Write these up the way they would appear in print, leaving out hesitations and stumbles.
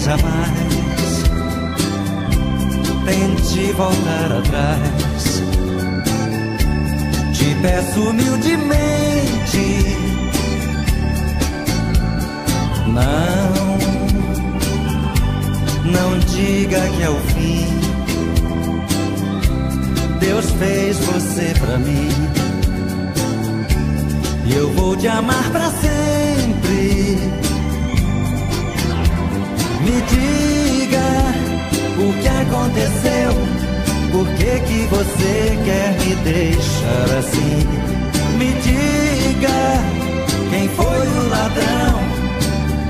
jamais tente voltar atrás. Te peço humildemente, não diga que é o fim. Deus fez você pra mim e eu vou te amar pra sempre. Me diga o que aconteceu, por que você quer me deixar assim? Me diga quem foi o ladrão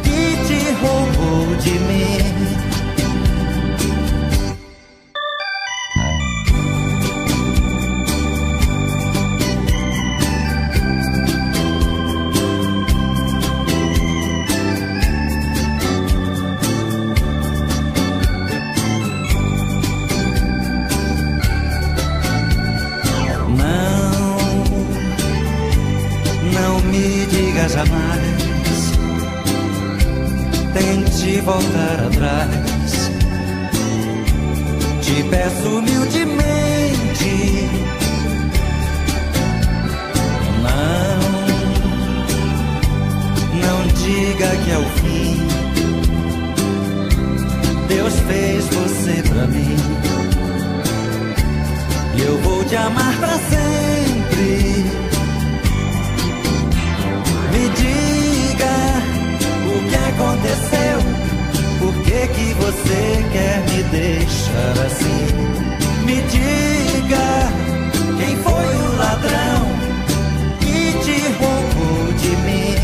que te roubou de mim. Jamais tente voltar atrás. Te peço humildemente, não diga que é o fim. Deus fez você pra mim e eu vou te amar pra sempre. Me diga o que aconteceu, por que você quer me deixar assim? Me diga quem foi o ladrão que te roubou de mim.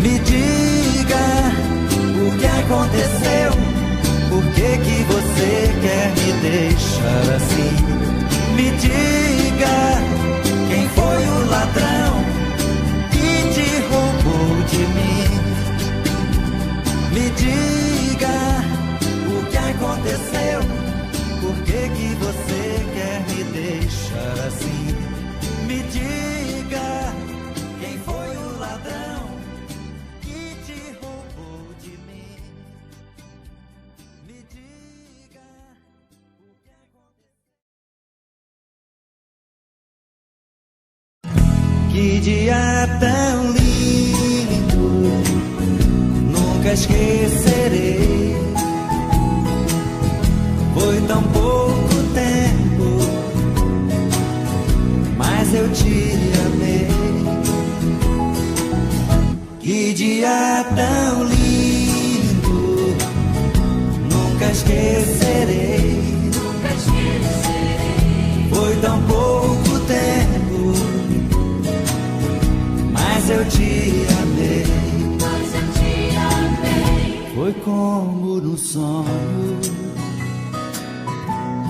Me diga o que aconteceu, por que você quer me deixar assim? Me diga quem foi o ladrão te roubou de mim. Me diga o que aconteceu, por que você quer me deixar assim? Me diga quem foi o ladrão que te roubou de mim. Me diga o que aconteceu. Que dia tão lindo, nunca esquecerei. Foi tão pouco tempo, mas eu te amei. Que dia tão lindo, nunca esquecerei. Foi tão pouco tempo, mas eu te amei. Foi como no sonho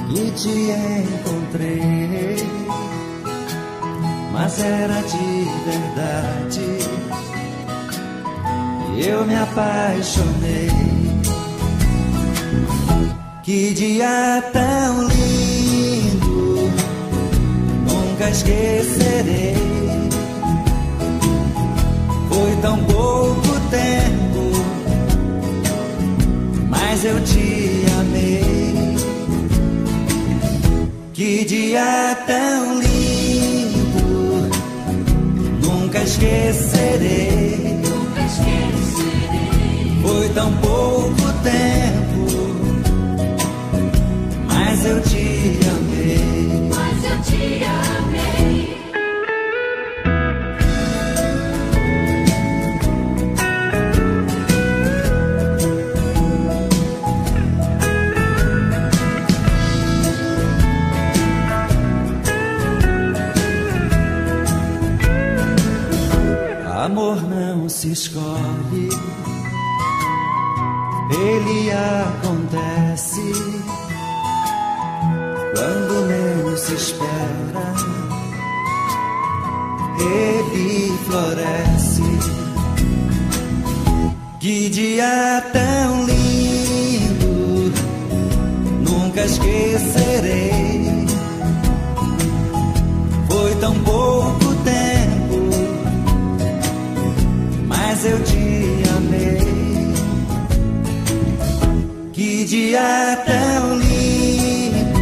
que te encontrei, mas era de verdade e eu me apaixonei. Que dia tão lindo, nunca esquecerei. Foi tão pouco tempo, mas eu te amei. Que dia tão lindo, nunca esquecerei. Foi tão pouco tempo, mas eu te amei. Amor não se escolhe, ele acontece quando menos se espera. Ele floresce. Que dia tão lindo, nunca esquecerei. Foi tão pouco tempo, mas eu te amei. dia tão lindo,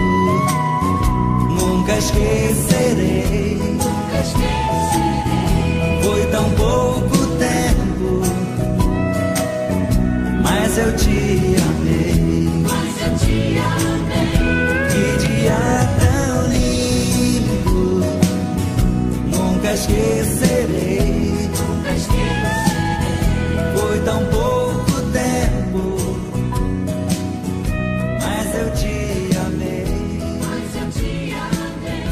nunca esquecerei. Nunca esquecerei. Foi tão pouco tempo, mas eu te amei. Mas eu te amei. Que dia tão lindo, nunca esquecerei. Nunca esquecerei. Foi tão pouco tempo, mas eu te amei. Mas eu te amei.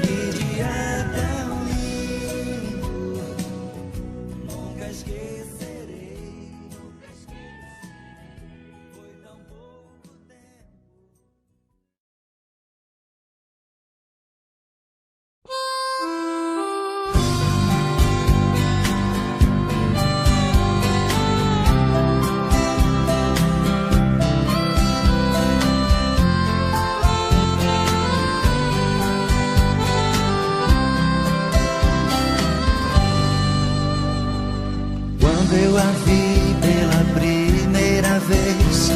Que dia tão lindo, nunca esquecerei. Nunca esquecerei. Foi tão pouco tempo. Quando eu a vi pela primeira vez,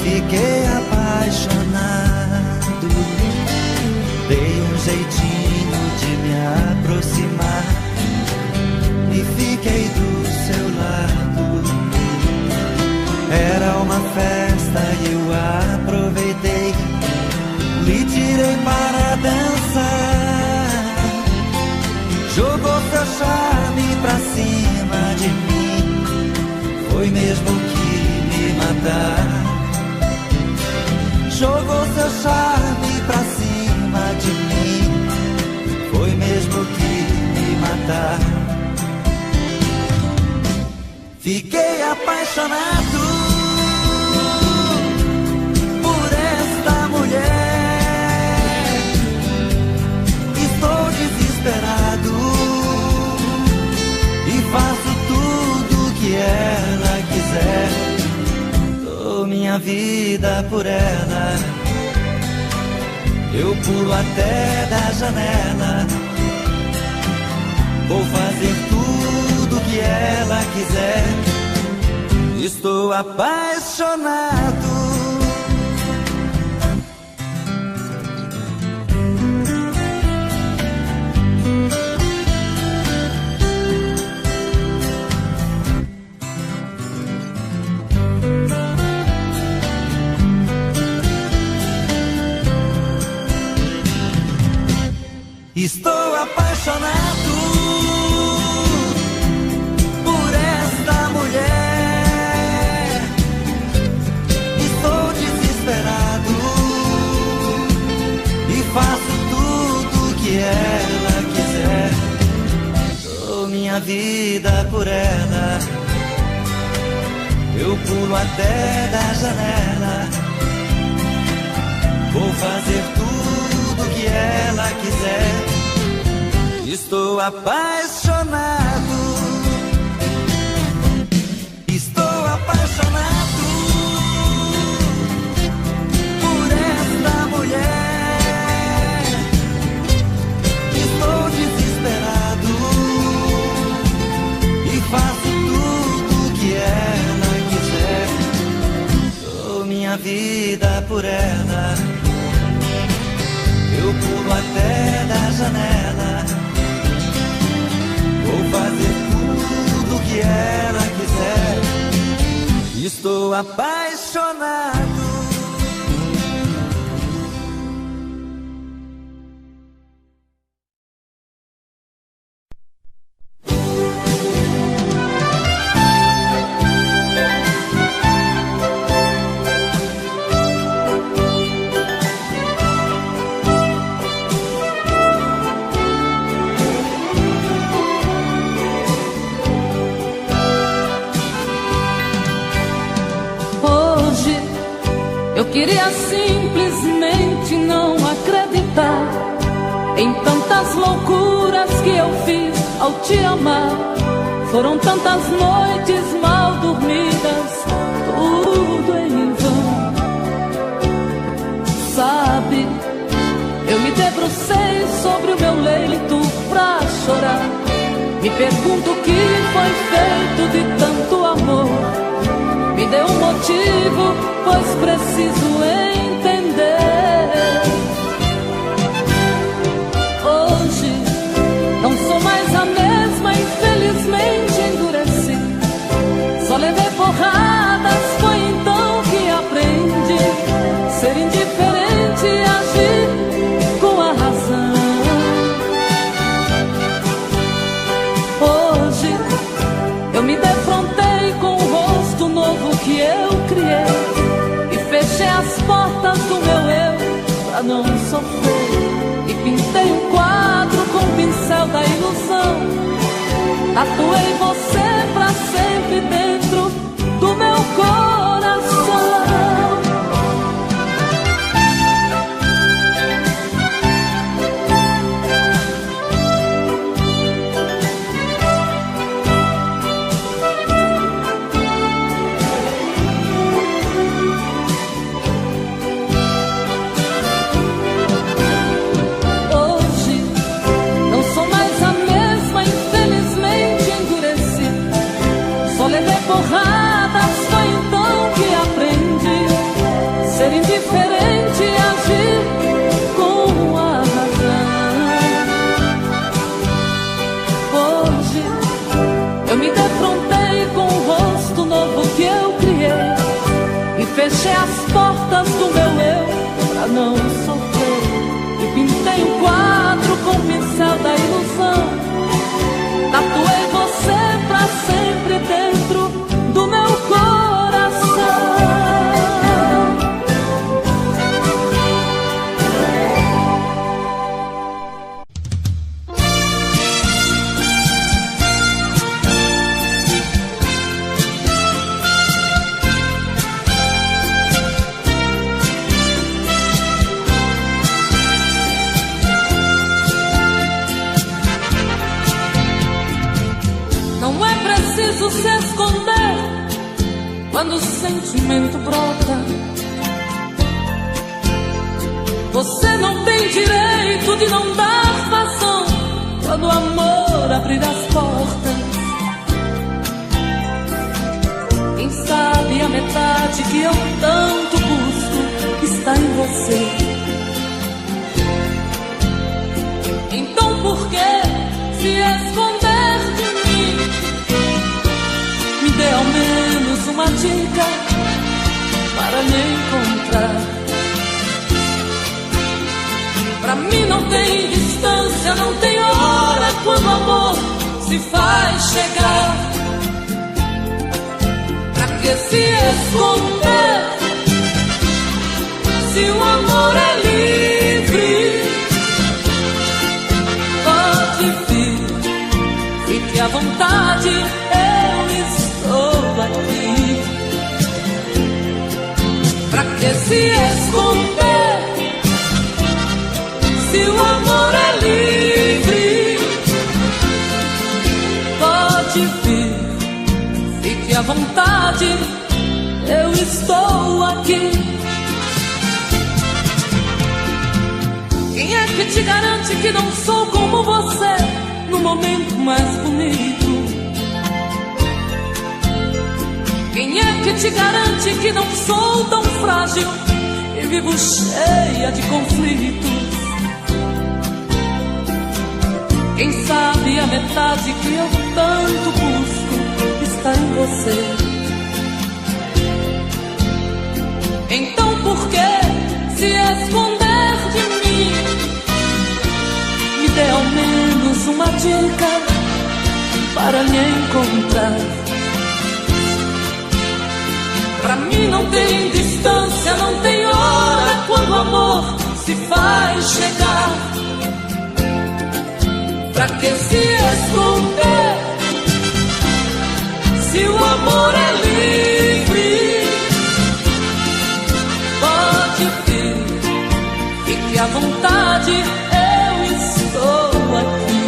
fiquei apaixonado. Dei um jeitinho de me aproximar e fiquei do seu lado. Era uma festa e eu aproveitei, lhe tirei para dançar. Jogou seu charme pra cima de mim, foi mesmo que me matar. Jogou seu charme pra cima de mim, foi mesmo que me matar. Fiquei apaixonado por esta mulher. Estou desesperado e faço tudo que ela quiser. Dou minha vida por ela, eu pulo até da janela. Vou fazer tudo que ela quiser. Estou apaixonado. Estou apaixonado por esta mulher. Estou desesperado e faço tudo que ela quiser. Dou minha vida por ela, eu pulo até da janela. Vou fazer tudo que ela quiser. Estou apaixonado. Estou apaixonado por esta mulher. Estou desesperado e faço tudo que ela quiser. Dou minha vida por ela, eu pulo até da janela. Vou fazer tudo que ela quiser. Estou apaixonado. Eu queria simplesmente não acreditar em tantas loucuras que eu fiz ao te amar. Foram tantas noites mal dormidas, tudo em vão. Sabe, eu me debrucei sobre o meu leito pra chorar. Me pergunto o que foi feito de tanto amor. Me dê um motivo, pois preciso entender. Hoje não sou mais a mesma, infelizmente endureci. Só levei porradas, foi então que aprendi ser indiferente e agir com a razão. Hoje eu me defrontei com o rosto novo que eu criei e fechei as portas do meu eu pra não sofrer. E pintei um quadro com o pincel da ilusão. Tatuei você pra sempre dentro do meu coração. Porradas, foi então que aprendi ser indiferente e agir com a razão. Hoje eu me defrontei com o rosto novo que eu criei e fechei as portas do meu eu pra não sofrer. E pintei um quadro com o pincel da ilusão. Tatuei você pra sempre dentro do meu coração. Não é preciso se esconder quando o sentimento brota. Você não tem direito de não dar vazão quando o amor abrir as portas. Quem sabe a metade que eu tanto busco está em você. Então por que se esconder de mim? Me dê ao menos uma dica para me encontrar. Pra mim não tem distância, não tem hora quando o amor se faz chegar. Pra que se esconder se o amor é livre? Pode vir, fique à vontade, eu estou aqui. Pra que se esconder se o amor é livre? Pode vir, fique à vontade, eu estou aqui. Quem é que te garante que não sou como você no momento mais bonito? Quem é que te garante que não sou tão frágil e vivo cheia de conflitos? Quem sabe a metade que eu tanto busco está em você. Então por que se esconder de mim? Me dê ao menos uma dica para me encontrar. Pra mim não tem distância, não tem hora quando o amor se faz chegar. Pra que se esconder se o amor é livre? Pode vir, fique à vontade, eu estou aqui.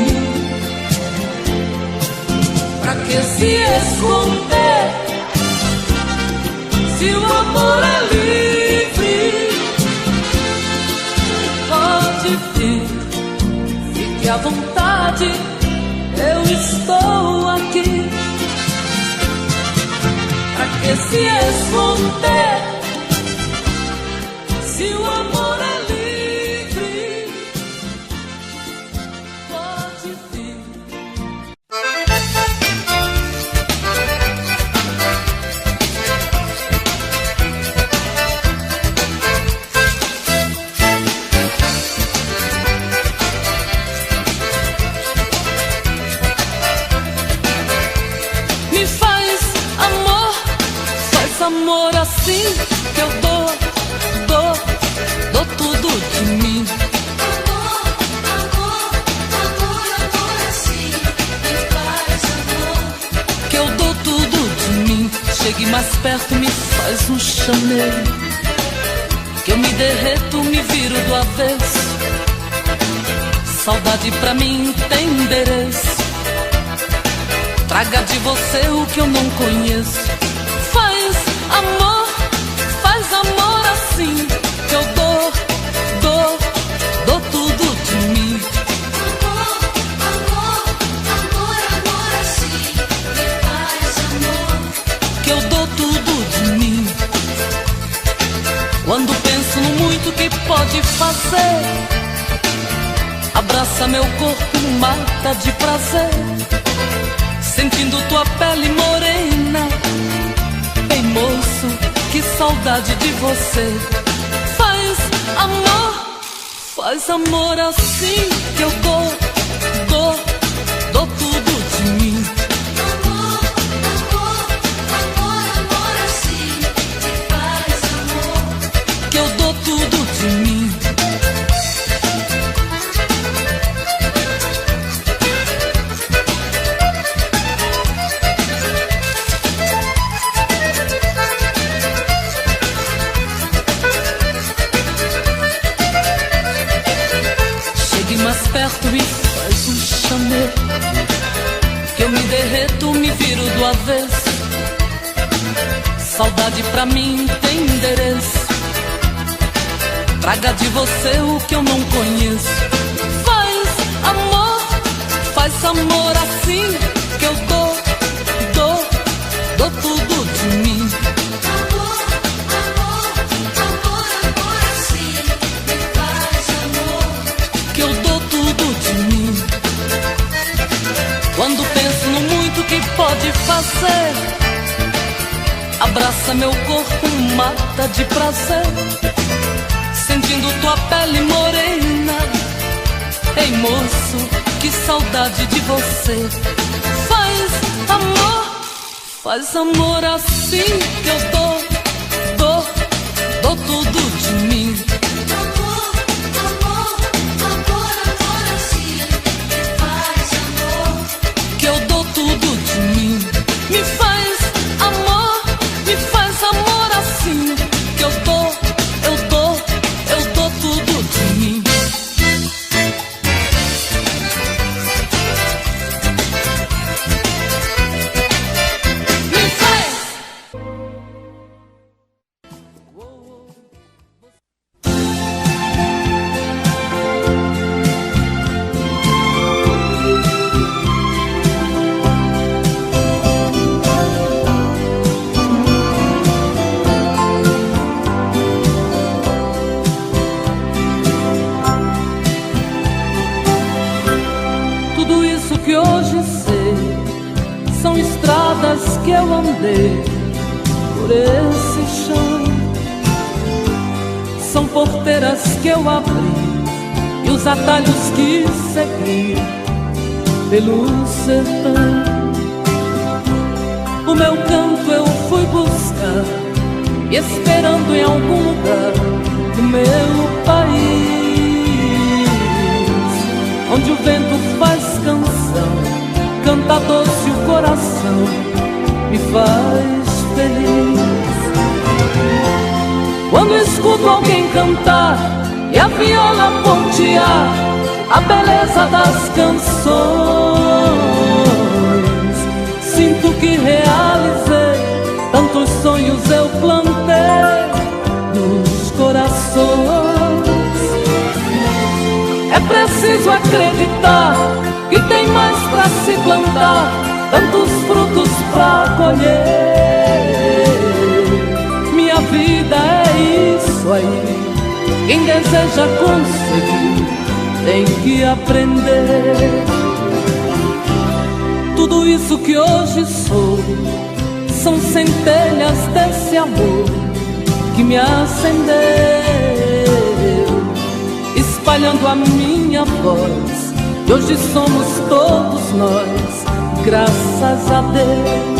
Pra que se esconder se o amor é livre? Pode vir, fique à vontade, eu estou aqui. Pra esse esconder. Se o amor é livre, pode vir. Me faz amor assim que eu dou tudo de mim. Amor assim, me faz amor. Que eu dou tudo de mim. Chegue mais perto, me faz um chamego. Que eu me derreto, me viro do avesso. Saudade pra mim tem endereço. Traga de você o que eu não conheço. Faz amor assim que eu dou tudo de mim. Amor assim, me faz amor. Que eu dou tudo de mim. Quando penso no muito que pode fazer, abraça meu corpo, mata de prazer. Sentindo tua pele morena. Ei moço, que saudade de você. Faz amor assim que eu dou tudo de mim. Amor assim, me faz amor. Que eu dou tudo de mim. Mais perto e faz um chamego. Que eu me derreto, me viro do avesso. Saudade pra mim tem endereço. Traga de você o que eu não conheço. Faz amor assim que eu dou tudo de mim. Amor assim, me faz amor. Que eu dou tudo de mim. Quando penso no muito que pode fazer, abraça meu corpo, mata de prazer. Sentindo tua pele morena. Ei moço, que saudade de você. Faz amor assim que eu dou tudo de mim. Amor assim, me faz amor. Que eu dou tudo de mim. Me faz amor assim que eu dou tudo de mim. Me faz. Tudo isso que hoje sei são estradas que eu andei por esse chão. São porteiras que eu abri e os atalhos que segui pelo sertão. O meu canto eu fui buscar, esperando em algum lugar do meu país, onde o vento faz canção, canta doce o coração, me faz feliz. Quando escuto alguém cantar e a viola pontear a beleza das canções, sinto que realizei tantos sonhos eu plantei nos corações. É preciso acreditar que tem mais pra se plantar, tantos frutos pra colher. vida é isso aí. Quem deseja conseguir tem que aprender. Tudo isso que hoje sou são centelhas desse amor que me acendeu, espalhando a minha voz. E hoje somos todos nós, graças a Deus.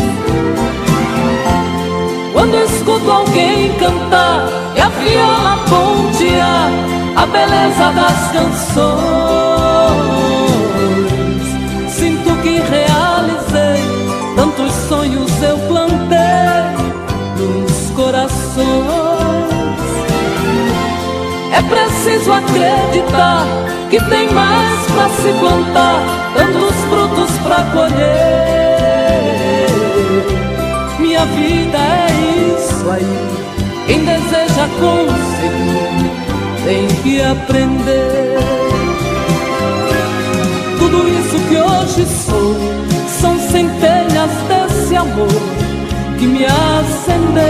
Quando escuto alguém cantar e a viola pontear a beleza das canções, sinto que realizei tantos sonhos eu plantei nos corações. É preciso acreditar que tem mais pra se plantar, tantos frutos pra colher. Minha vida é isso aí. Quem deseja conseguir tem que aprender. Tudo isso que hoje sou são centelhas desse amor que me acendeu,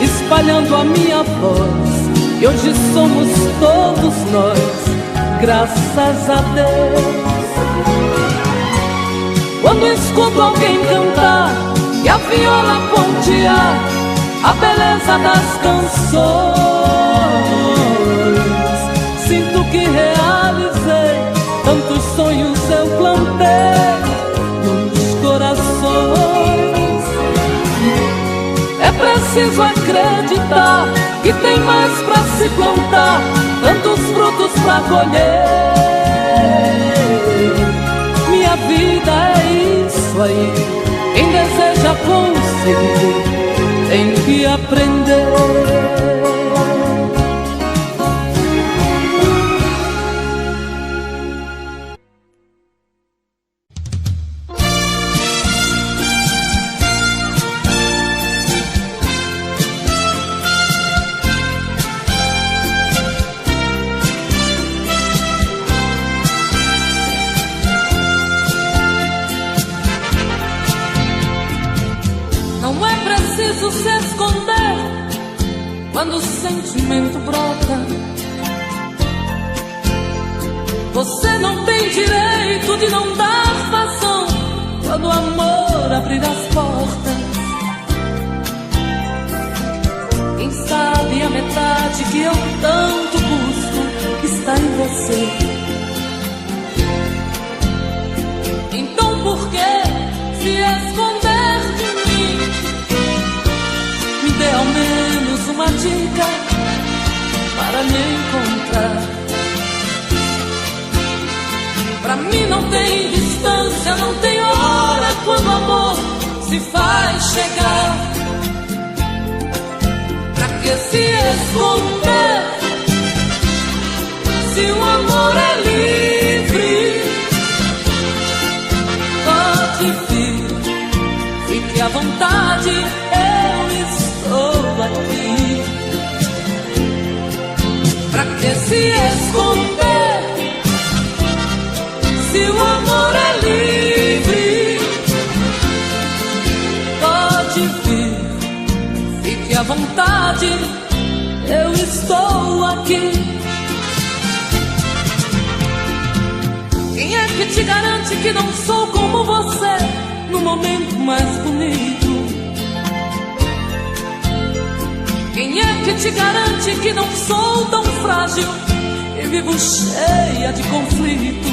espalhando a minha voz. E hoje somos todos nós, graças a Deus. Quando escuto alguém cantar e a viola pontear a beleza das canções, sinto que realizei tantos sonhos eu plantei nos corações. É preciso acreditar que tem mais pra se plantar, tantos frutos pra colher. Minha vida é isso aí. Quem deseja conseguir tem que aprender. Se esconder quando o sentimento brota. Você não tem direito de não dar vazão quando o amor abrir as portas. Quem sabe a metade que eu tanto busco está em você. Então por que se esconder de mim? Dê ao menos uma dica para me encontrar. Pra mim não tem distância, não tem hora quando o amor se faz chegar. Pra que se esconder se o amor é livre? Pode vir, fique à vontade, estou aqui. Pra que se esconder se o amor é livre? Pode vir, fique à vontade, eu estou aqui. Quem é que te garante que não sou como você no momento mais bonito? Quem é que te garante que não sou tão frágil e vivo cheia de conflitos?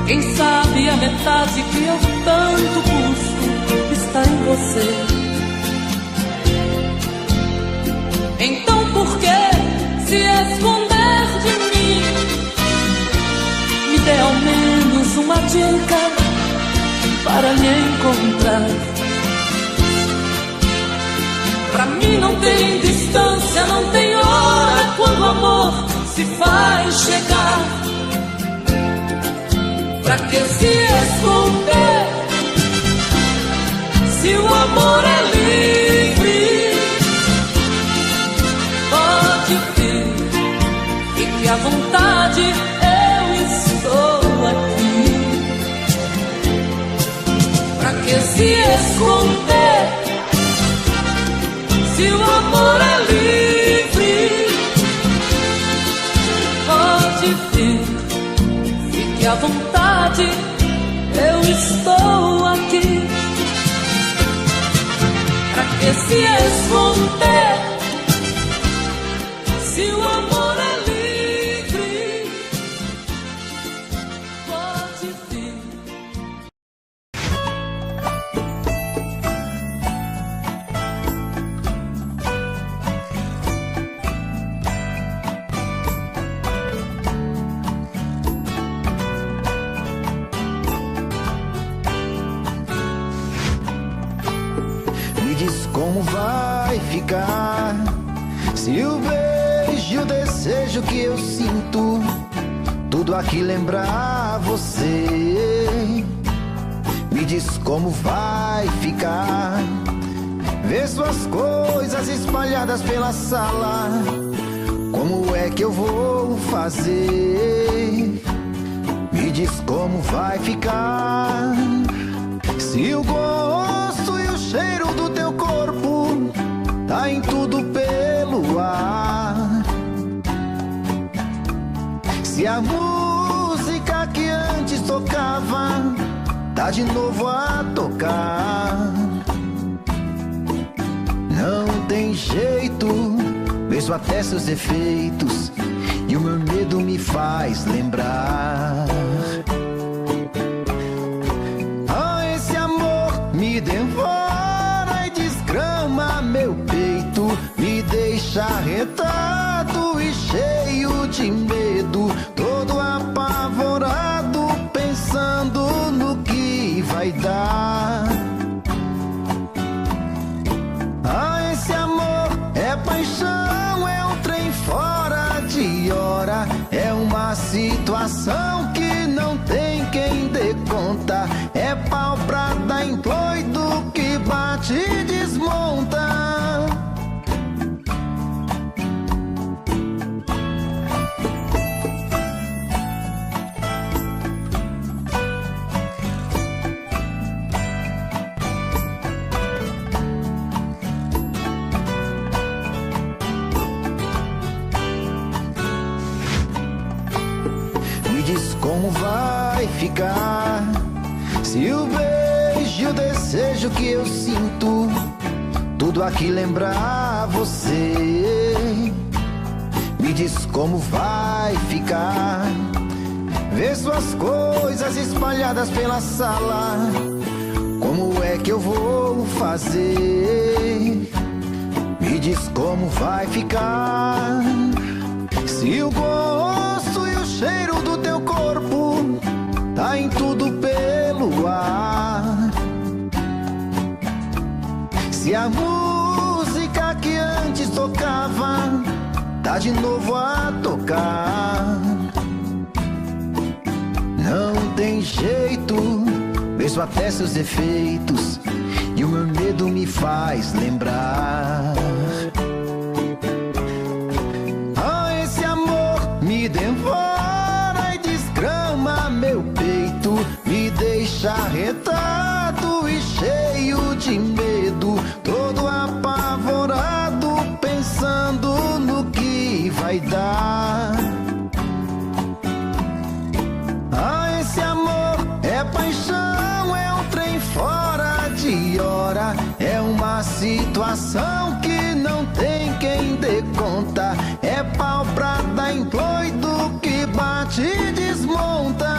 Quem sabe a metade que eu tanto busco está em você. Então por que se esconder de mim? Me dê ao menos uma dica para me encontrar. Pra mim não tem distância, não tem hora quando o amor se faz chegar. Pra que se esconder se o amor é livre? Pode vir, fique à vontade, eu estou aqui. Pra que se Se o amor é livre, pode vir, fique à vontade, eu estou aqui. Pra que se esconder? Se o amor é livre, pode vir. Me diz como vai ficar se o beijo e o desejo que eu sinto tudo aqui lembrar você. Me diz como vai ficar ver suas coisas espalhadas pela sala. Como é que eu vou fazer? Me diz como vai ficar se o gosto e o cheiro do teu corpo tá em tudo pelo ar. Se a música que antes tocava tá de novo a tocar. Não tem jeito, vejo até seus defeitos e o meu medo me faz lembrar. Esse amor me devora e desgrama meu peito, me deixa arretado e cheio de medo, todo apavorado, pensando no que vai dar. Esse amor é paixão, é um trem fora de hora, é uma situação que não tem quem dê conta, é pau pra dar em doido que bate e desmonta. Me diz como vai ficar se o beijo e o desejo que eu sinto tudo aqui lembrar você. Me diz como vai ficar ver suas coisas espalhadas pela sala. Como é que eu vou fazer? Me diz como vai ficar se o gosto e o cheiro do teu corpo tá em tudo pelo ar. Se a música que antes tocava tá de novo a tocar. Não tem jeito, vejo até seus defeitos e o meu medo me faz lembrar. Esse amor me devora e desgrama meu peito, me deixa arretado e cheio de medo, todo apavorado, pensando no que vai dar. Esse amor é paixão, é um trem fora de hora, é uma situação que não tem quem dê conta, é pau pra dar em doido que bate e desmonta.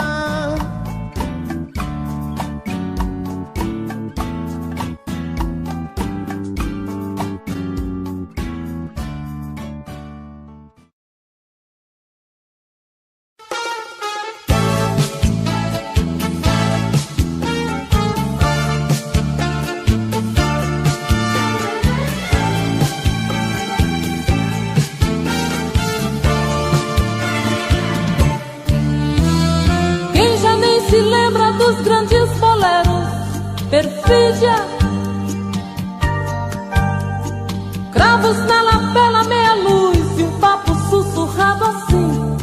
Se lembra dos grandes boleros, perfídia, cravos na lapela, meia luz e um papo sussurrado assim.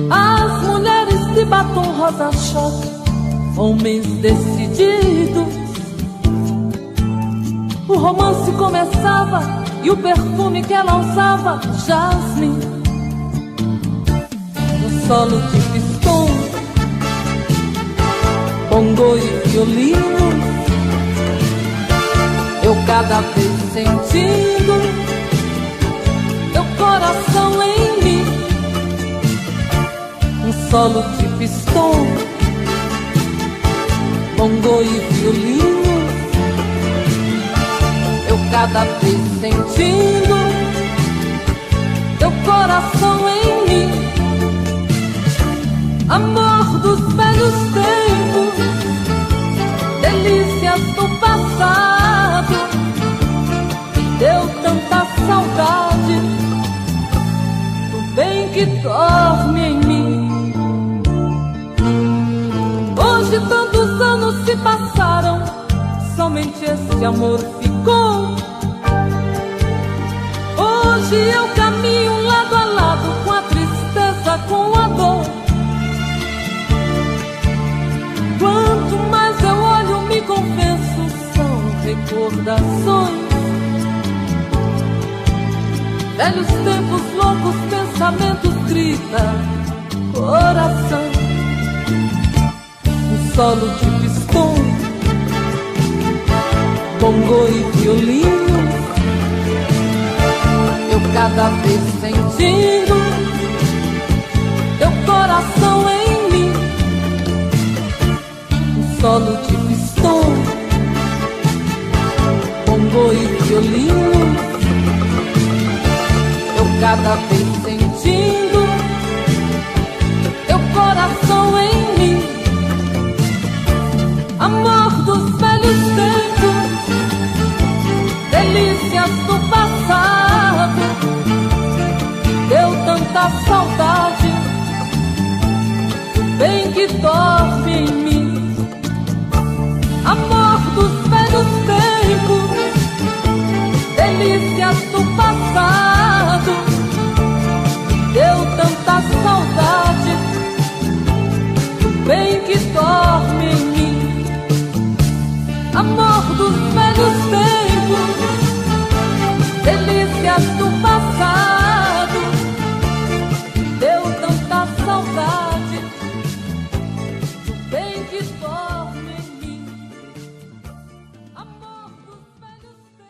As mulheres de batom rosa-choque, homens decididos, O romance começava e o perfume que ela usava, jasmim. Um solo de pistão, bongo e violino, eu cada vez sentindo teu coração em mim. Um solo de pistão, bongo e violino, eu cada vez sentindo teu coração em mim. Amor dos velhos tempos, delícias do passado, deu tanta saudade do bem que dorme em mim. Hoje tantos anos se passaram, somente esse amor ficou. Hoje eu caminho lado a lado com a tristeza, com a dor. Quanto mais eu olho, me confesso, são recordações. Velhos tempos, loucos pensamentos, grita coração. Um solo de pistão, bongo e violino, eu cada vez sentindo teu coração em mim. Um solo de pistão, bongo e violino, eu cada vez sentindo teu coração em mim. Amor dos velhos tempos, delícias do passado, deu tanta saudade do bem que dorme em mim. Amor dos velhos tempos, delícias do passado, deu tanta saudade do bem que dorme em mim. Amor dos velhos tempos, delícias do passado, deu tanta saudade do bem que dorme em mim. Amor dos velhos tempos.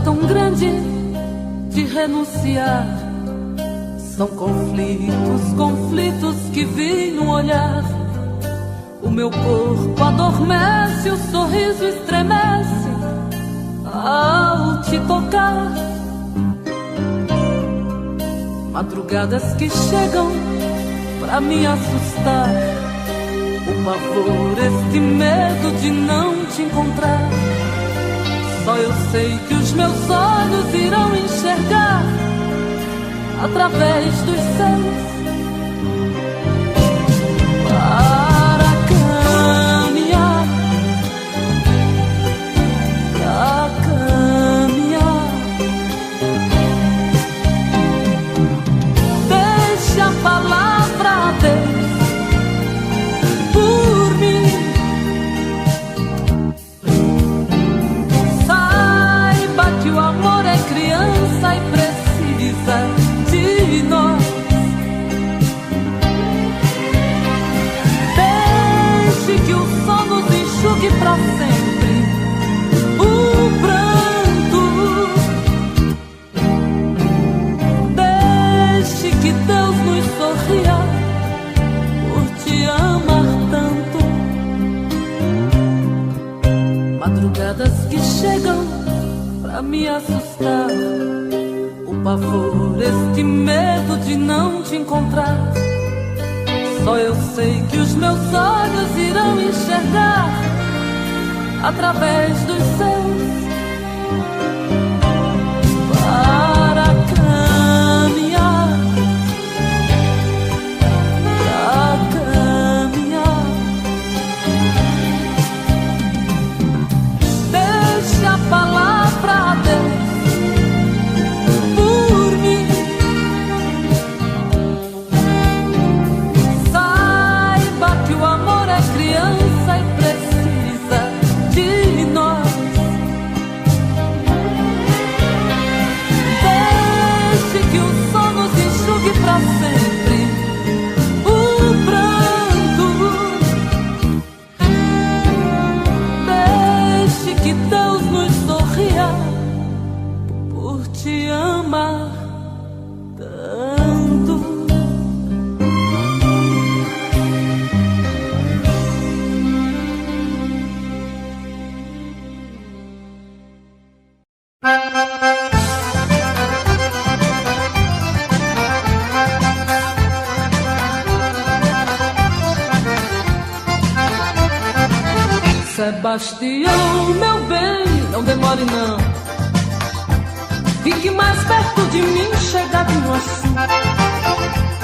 Tão grande de renunciar, são conflitos, conflitos que vi no olhar. O meu corpo adormece, o sorriso estremece ao te tocar. Madrugadas que chegam pra me assustar, o pavor, este medo de não te encontrar. Só eu sei que os meus olhos irão enxergar através dos céus para caminhar, para caminhar. Deixa a palavra Deus por mim. Que o amor é criança e precisa de nós. Deixe que o sol nos enxugue pra sempre o pranto. Deixe que Deus nos sorria por te amar tanto. Madrugadas que chegam pra me assustar, o pavor, este medo de não te encontrar. Só eu sei que os meus olhos irão enxergar através dos seus para caminhar. Sebastião, meu bem, não demore não. Fique mais perto de mim, chegadinho assim.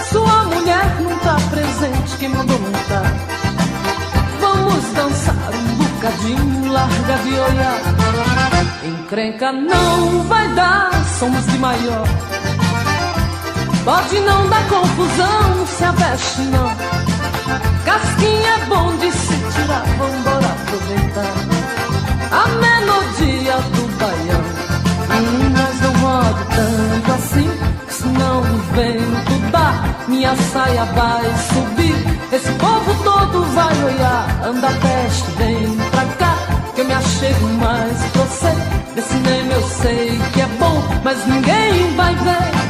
Sua mulher não tá presente, quem mandou não tá. Vamos dançar um bocadinho, larga de olhar. Encrenca não vai dar, somos de maior. Pode não dar confusão, se aveste não. Casquinha é bom de se tirar, vambora aproveitar a melodia do baião. Mas não rodo tanto assim, senão o vento dá, minha saia vai subir. Esse povo todo vai olhar, anda peste, vem pra cá, que eu me achego mais pra você. Desse cinema eu sei que é bom, mas ninguém vai ver.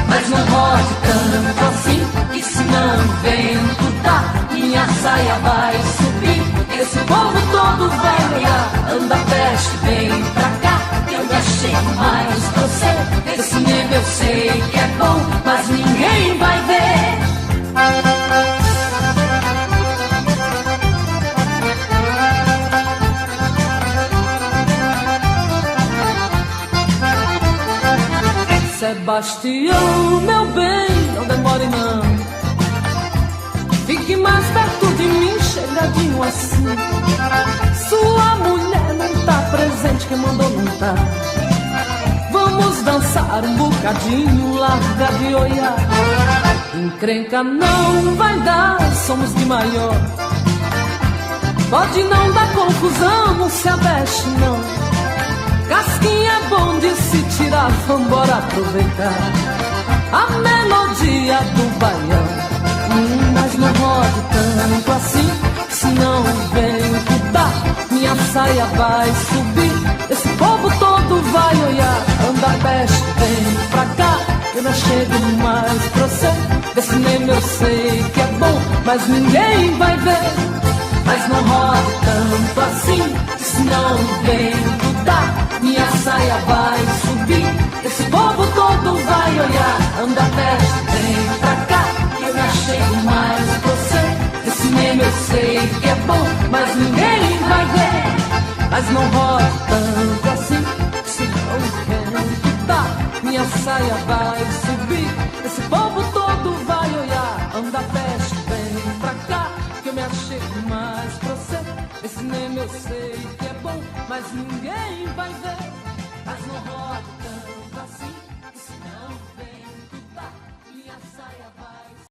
Mas não rode tanto assim, que senão o vento dá, minha saia vai subir. Esse povo todo vai olhar, anda peste, vem pra cá, que eu me achego mais pra você. Desse cinema eu sei que é bom, mas ninguém vai ver. Sebastião, meu bem, não demore não. Fique mais perto de mim, chegadinho assim. Sua mulher não tá presente, quem mandou não tá. Vamos dançar um bocadinho, larga de olhar. Encrenca não vai dar, somos de maior. Pode não dar confusão, não se aveste não. Casquinha é bom de se tirar, vambora aproveitar a melodia do baião. Mas não rode tanto assim, senão o vento dá, minha saia vai subir. Esse povo todo vai olhar, anda peste, vem pra cá, eu não chego mais pra você. Desse cinema eu sei que é bom, mas ninguém vai ver. Mas não rode tanto assim, senão o vento dá, minha saia vai subir. Esse povo todo vai olhar, anda peste, vem pra cá, que eu me achego mais pra você. Desse cinema eu sei que é bom, mas ninguém vai ver. Mas não rode tanto assim, senão o vento dá, minha saia vai subir. Esse povo todo vai olhar, anda peste, vem pra cá, que eu me achego mais pra você. Esse cinema eu sei que é bom, mas ninguém vai ver. Mas não roda.